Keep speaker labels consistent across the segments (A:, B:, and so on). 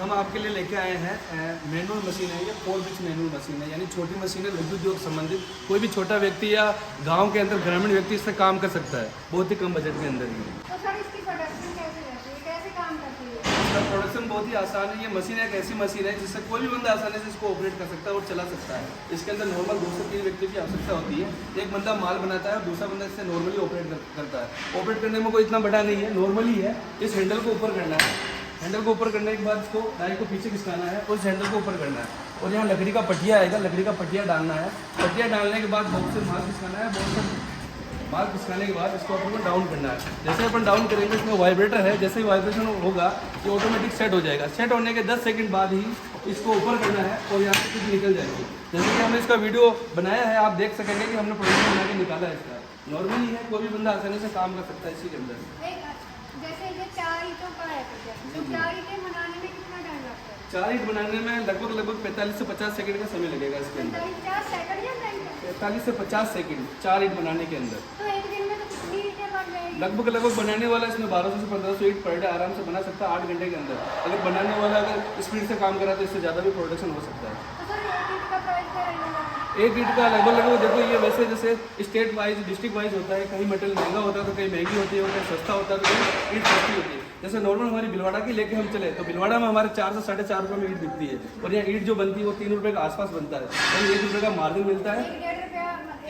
A: हम आपके लिए लेके आए हैं मैनुअल मशीन है, ये 4 बिच मैनुअल मशीन है, यानी छोटी मशीन है, लघु उद्योग संबंधित कोई भी छोटा व्यक्ति या गांव के अंदर ग्रामीण व्यक्ति इससे काम कर सकता है बहुत ही कम बजट के अंदर ही।
B: तो सर इसकी प्रोडक्शन कैसे रहती है, कैसे काम करती है?
A: इसका प्रोडक्शन बहुत ही आसान है। ये मशीन एक ऐसी मशीन है जिससे कोई भी बंदा आसानी से इसको ऑपरेट कर सकता है और चला सकता है। इसके अंदर नॉर्मल 2 से 3 व्यक्तियों की आवश्यकता होती है। एक बंदा माल बनाता है, दूसरा बंदा इससे नॉर्मली ऑपरेट करता है। ऑपरेट करने में कोई इतना बड़ा नहीं है, नॉर्मली है। इस हैंडल को ऊपर करना है, हैंडल को ऊपर करने के बाद इसको डाई को पीछे खिसकाना है और इस हैंडल को ऊपर करना है और यहाँ लकड़ी का पटिया आएगा, लकड़ी का पटिया डालना है। पटिया डालने के बाद बहुत से माल खिसकाना है, बहुत से माल खिसकाने के बाद इसको अपन को डाउन करना है। जैसे अपन डाउन करेंगे इसमें वाइब्रेटर है, जैसे ही वाइब्रेशन होगा ये ऑटोमेटिक सेट हो जाएगा। सेट होने के 10 सेकंड बाद ही इसको ऊपर करना है और यहाँ से कुछ निकल जाएगी। जैसे कि हमने इसका वीडियो बनाया है, आप देख सकेंगे कि हमने प्रोडक्ट बना के निकाला है इसका। नॉर्मली है, कोई भी बंदा आसानी से काम कर सकता है इसी के अंदर।
B: जैसे ये 4 ईंटों का है प्रोजेक्ट, तो 4 ईंटें बनाने में कितना टाइम लगता है?
A: 4 ईंट बनाने में लगभग 45 से 50 सेकंड का समय लगेगा इसके अंदर।
B: 50 सेकंड या नहीं?
A: 45 से 50 सेकंड 4 ईंट बनाने के अंदर।
B: तो एक दिन में तो कितनी ईंटें बन जाएगी?
A: लगभग बनाने वाला इसमें 1200 से 1500 ईंट पर डे आराम से बना सकता है 8 घंटे के अंदर। अगर बनाने वाला अगर स्पीड से काम करा तो इससे ज़्यादा भी प्रोडक्शन हो सकता है।
B: तो सर एक ईंट का प्राइस क्या रहेगा?
A: एक ईंट का लगभग देखो, ये वैसे जैसे स्टेट वाइज डिस्ट्रिक्ट वाइज होता है, कहीं मटेरियल महंगा होता है तो कहीं महंगी होती है और कहीं सस्ता होता है तो कहीं ईंट सस्ती होती है। जैसे नॉर्मल हमारी भिलवाड़ा की लेके हम चले तो भिलवाड़ा में हमारे 4 से 4.5 रुपये में ईंट बिकती है और यहाँ ईंट जो बनती है वो 3 रुपये के आसपास बनता है, यानी 1 रुपये का मार्जिन मिलता है।
B: 1-1.5 रुपया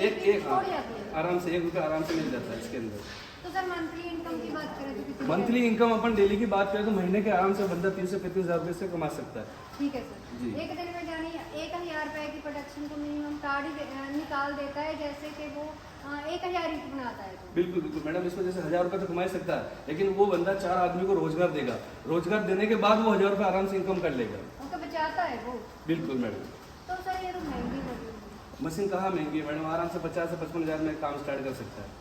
A: एक
B: छोड़ जाती है।
A: आराम से 1 रुपये आराम से मिल जाता है इसके अंदर।
B: तो सर मंथली इनकम की बात करें तो कितनी?
A: मंथली इनकम अपन डेली की बात करें तो महीने के आराम से बंदा 30 से 35 हज़ार रुपये से कमा सकता है।
B: ठीक है सर
A: जी।
B: एक दिन में जानी 1000 रुपए की प्रोडक्शन को मिनिमम कार्ड निकाल देता है, जैसे कि वो 1000 ईंट बनाता है।
A: बिल्कुल बिल्कुल मैडम, इसमें जैसे 1000 रुपये तो कमा ही सकता है, लेकिन वो बंदा 4 आदमी को रोजगार देगा। रोजगार देने के बाद वो 1000 रुपये आराम से इनकम कर लेगा।
B: उसको बचाता है वो।
A: बिल्कुल मैडम।
B: तो सर ये तो महंगी हो गई।
A: मशीन कहाँ महंगी है मैडम, आराम से 50 से 55 हज़ार में काम स्टार्ट कर सकता है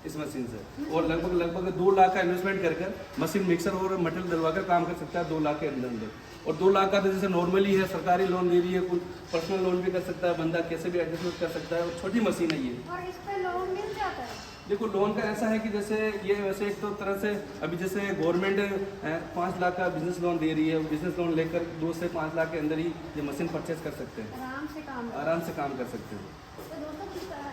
A: इस मशीन से। और लगभग 2 लाख का इन्वेस्टमेंट कर मशीन मिक्सर और मटेरियल डलवा कर काम कर सकता है 2 लाख के अंदर। और 2 लाख का तो जैसे नॉर्मली है, सरकारी लोन दे रही है, कुछ पर्सनल लोन भी कर सकता है बंदा, कैसे भी एडजस्टमेंट कर सकता है। और छोटी मशीन है ये।
B: और इस पे लोन मिल जाता है?
A: देखो लोन का ऐसा है कि जैसे ये वैसे एक तो तरह से अभी जैसे गवर्नमेंट 5 लाख का बिजनेस लोन दे रही है, बिजनेस लोन लेकर 2 से 5 लाख के अंदर ही ये मशीन परचेज कर सकते हैं, आराम से काम कर सकते हैं।
B: तो दोस्तों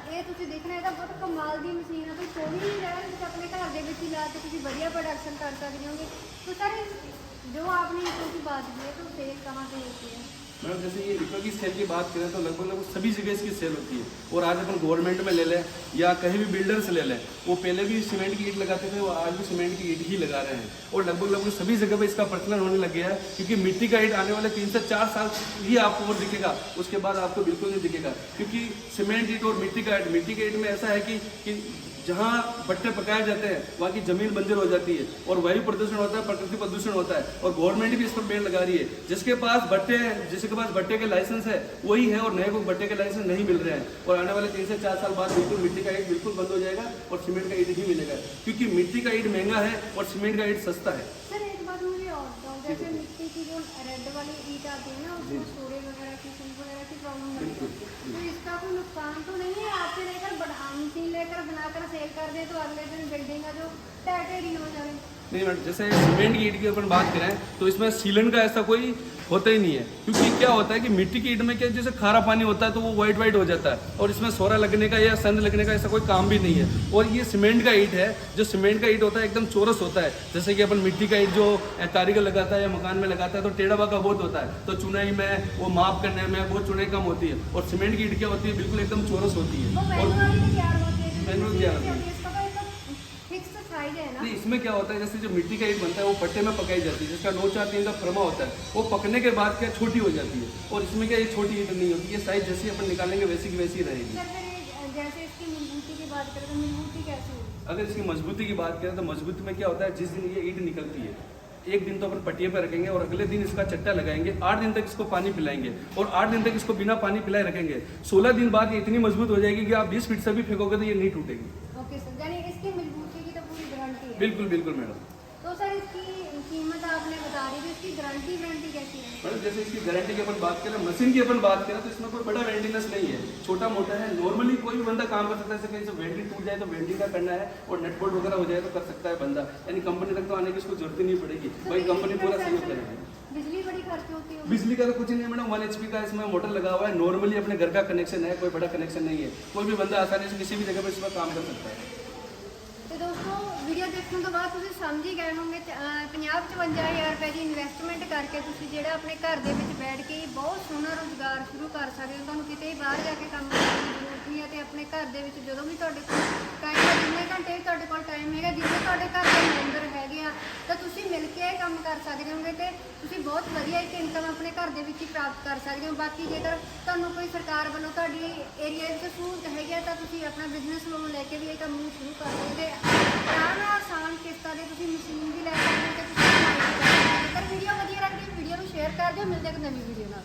B: ये ਤੁਸੀਂ ਦੇਖਣਾ ਇਹਦਾ ਬਹੁਤ ਕਮਾਲ ਦੀ ਮਸ਼ੀਨ ਹੈ, ਕੋਈ ਕੋਈ ਨਹੀਂ ਰਹਿ ਤੁਸੀਂ ਆਪਣੇ ਘਰ ਦੇ ਵਿੱਚ ਹੀ ਲਾ ਕੇ ਤੁਸੀਂ बढ़िया प्रोडक्शन कर सकते होंगे। तो सर जो आपने ईंटों की बात की है तो सेल कहाँ से होती है?
A: मैडम जैसे ये ईंटों की सेल की बात करें तो लगभग सभी जगह इसकी सेल होती है। और आज अपन गवर्नमेंट में ले लें या कहीं भी बिल्डर से ले लें, वो पहले भी सीमेंट की ईंट लगाते थे, वो आज भी सीमेंट की ईंट ही लगा रहे हैं। और लगभग सभी जगह पे इसका प्रचलन होने लग गया है, क्योंकि मिट्टी का ईंट आने वाले 3 से 4 साल ही आपको और दिखेगा, उसके बाद आपको बिल्कुल नहीं दिखेगा। क्योंकि सीमेंट ईंट और मिट्टी के ईंट में ऐसा है कि जहाँ भट्टे पकाए जाते हैं वहाँ की जमीन बंजर हो जाती है और वायु प्रदूषण होता है, प्रकृति प्रदूषण होता है। और गवर्नमेंट भी इस पर बैन लगा रही है। जिसके पास भट्टे हैं, जिसके पास भट्टे के लाइसेंस है वही है, और नए को भट्टे के लाइसेंस नहीं मिल रहे हैं। और आने वाले 3 से 4 साल बाद बिल्कुल मिट्टी का ईंट बिल्कुल बंद हो जाएगा और सीमेंट का ईंट ही मिलेगा, क्योंकि मिट्टी का ईंट महंगा है और सीमेंट का ईंट सस्ता है।
B: सर एक बात मुझे और बताओ, जैसे मिट्टी की जो रेड वाली ईंट आती है ना, उसमें स्टोरेज वगैरह की सिंक वगैरह की प्रॉब्लम नहीं है, तो इसका कोई नुकसान तो नहीं है? आपसे लेकर मशीन लेकर बनाकर सेल कर दे तो अगले दिन बिल्डिंग का जो टेरी हो जाए?
A: नहीं मैडम, जैसे सीमेंट की ईंट की अपन बात करें तो इसमें सीलन का ऐसा कोई होता ही नहीं है। क्योंकि क्या होता है कि मिट्टी की ईंट में क्या जैसे खारा पानी होता है तो वो वाइट हो जाता है, और इसमें सोरा लगने का या संद लगने का ऐसा कोई काम भी नहीं है। और ये सीमेंट का ईंट है, जो सीमेंट का ईंट होता है एकदम चौरस होता है। जैसे कि अपन मिट्टी का ईंट जो कारीगर लगाता है या मकान में लगाता है तो टेढ़ा बाका बहुत होता है, तो चुनाई में वो माप करने में बहुत चुनाई कम होती है। और सीमेंट की ईंट क्या होती है, बिल्कुल एकदम चौरस होती है। और मैनुअल तैयार होती है। नहीं, इसमें क्या होता है, जैसे जो मिट्टी का ईंट बनता है वो भट्टे में पकाई जाती है, जिसका 9-4-3 का फरमा होता है, वो पकने के बाद क्या छोटी हो जाती है। और इसमें क्या ये छोटी ईंट नहीं होती, ये साइज जैसी अपन निकालेंगे वैसी की वैसी रहेगी।
B: जैसे इसकी मजबूती की बात करें तो मजबूती कैसी होगी?
A: अगर इसकी मजबूती की बात करें तो मजबूती में क्या होता है, जिस दिन ये ईंट निकलती है एक दिन तो अपन पटिए पर रखेंगे और अगले दिन इसका चट्टा लगाएंगे, 8 दिन तक इसको पानी पिलाएंगे और 8 दिन तक इसको बिना पानी पिलाए रखेंगे। 16 दिन बाद ये इतनी मजबूत हो जाएगी कि आप 20 फीट से भी फेंकोगे तो ये नहीं टूटेगी।
B: ओके सर, यानी इसकी मजबूती की तो पूरी गारंटी है?
A: बिल्कुल बिल्कुल मैडम।
B: तो सर इसकी कीमत आपने बता दी थी, इसकी गारंटी कैसी है?
A: मैडम जैसे इसकी गारंटी की अपन बात करें, मशीन की अपन बात करें तो इसमें कोई बड़ा वेंडिनेस नहीं है, छोटा मोटा है। नॉर्मली कोई भी बंदा काम कर सकता है। कहीं से वेल्डिंग टूट जाए तो वेल्डिंग का करना है, और नट बोल्ट वगैरह हो जाए तो कर सकता है बंदा, यानी कंपनी तक तो आने की इसको जरूरत ही नहीं पड़ेगी। भाई कंपनी पूरा सहयोग करेगी।
B: बिजली बड़ी खर्च होती है।
A: बिजली का तो कुछ नहीं है मैडम, 1 HP का इसमें मोटर लगा हुआ है, नॉर्मली अपने घर का कनेक्शन है, कोई बड़ा कनेक्शन नहीं है, कोई भी बंदा आसानी से किसी भी जगह पर इसमें काम कर सकता है।
B: ਤੇ ਦੋਸਤੋ ਵੀਡੀਓ ਦੇਖਣ ਤੋਂ ਬਾਅਦ ਤੁਸੀਂ ਸਮਝ ਹੀ ਗਏ ਹੋਵੋਗੇ 50-55 ਰੁਪਏ ਦੀ ਇਨਵੈਸਟਮੈਂਟ ਕਰਕੇ ਤੁਸੀਂ ਜਿਹੜਾ ਆਪਣੇ ਘਰ ਦੇ ਵਿੱਚ ਬੈਠ ਕੇ ਹੀ ਬਹੁਤ ਸੋਹਣਾ ਰੁਜ਼ਗਾਰ ਸ਼ੁਰੂ ਕਰ ਸਕਦੇ ਹੋ। ਤੁਹਾਨੂੰ ਕਿਤੇ ਵੀ ਬਾਹਰ ਜਾ ਕੇ ਕੰਮ ਕਰਨ ਦੀ ਜ਼ਰੂਰਤ ਨਹੀਂ ਹੈ ਤੇ ਆਪਣੇ ਘਰ ਦੇ ਵਿੱਚ ਜਦੋਂ ਵੀ ਤੁਹਾਡੇ ਕੋਲ ਟਾਈਮ ਹੈ, ਜਿੰਨੇ ਘੰਟੇ ਵੀ ਤੁਹਾਡੇ ਕੋਲ ਟਾਈਮ ਹੈਗਾ, ਜਿੰਨੇ ਤੁਹਾਡੇ ਘਰ ਦੇ ਮੈਂਬਰ ਹੈਗੇ ਆ ਤਾਂ ਤੁਸੀਂ ਮਿਲ ਕੇ ਇਹ ਕੰਮ ਕਰ ਸਕਦੇ ਹੋਗੇ ਤੇ ਤੁਸੀਂ ਬਹੁਤ ਵਧੀਆ ਇੱਕ ਇਨਕਮ ਆਪਣੇ ਘਰ ਦੇ ਵਿੱਚ ਹੀ ਪ੍ਰਾਪਤ ਕਰ ਸਕਦੇ ਹੋ। ਬਾਕੀ ਜੇਕਰ ਤੁਹਾਨੂੰ ਕੋਈ ਸਰਕਾਰ ਵੱਲੋਂ ਤੁਹਾਡੀ ਏਰੀਆ ਵਿੱਚ ਸਹੂਲਤ ਹੈਗੀ ਆ ਤਾਂ ਤੁਸੀਂ ਆਪਣਾ ਬਿਜ਼ਨਸ ਲੋਨ ਲੈ ਕੇ ਵੀ ਇਹ ਕੰਮ ਨੂੰ ਸ਼ੁਰੂ ਕਰ ਸਕਦੇ ਹੋ। ਆਰਾਮ ਨਾਲ ਆਸਾਨ ਕਿਸ਼ਤਾਂ ਦੇ ਤੁਸੀਂ ਮਸ਼ੀਨ ਵੀ ਲੈ ਸਕਦੇ ਹੋ ਤੇ ਤੁਸੀਂ ਕਮਾਈ ਵੀ ਕਰ ਸਕਦੇ ਹੋ। ਜੇਕਰ ਵੀਡੀਓ ਵਧੀਆ ਲੱਗਦੀ ਹੈ ਵੀਡੀਓ ਨੂੰ ਸ਼ੇਅਰ ਕਰ ਦਿਓ। ਮਿਲਦੇ ਹਾਂ ਇੱਕ ਨਵੀਂ ਵੀਡੀਓ ਨਾਲ।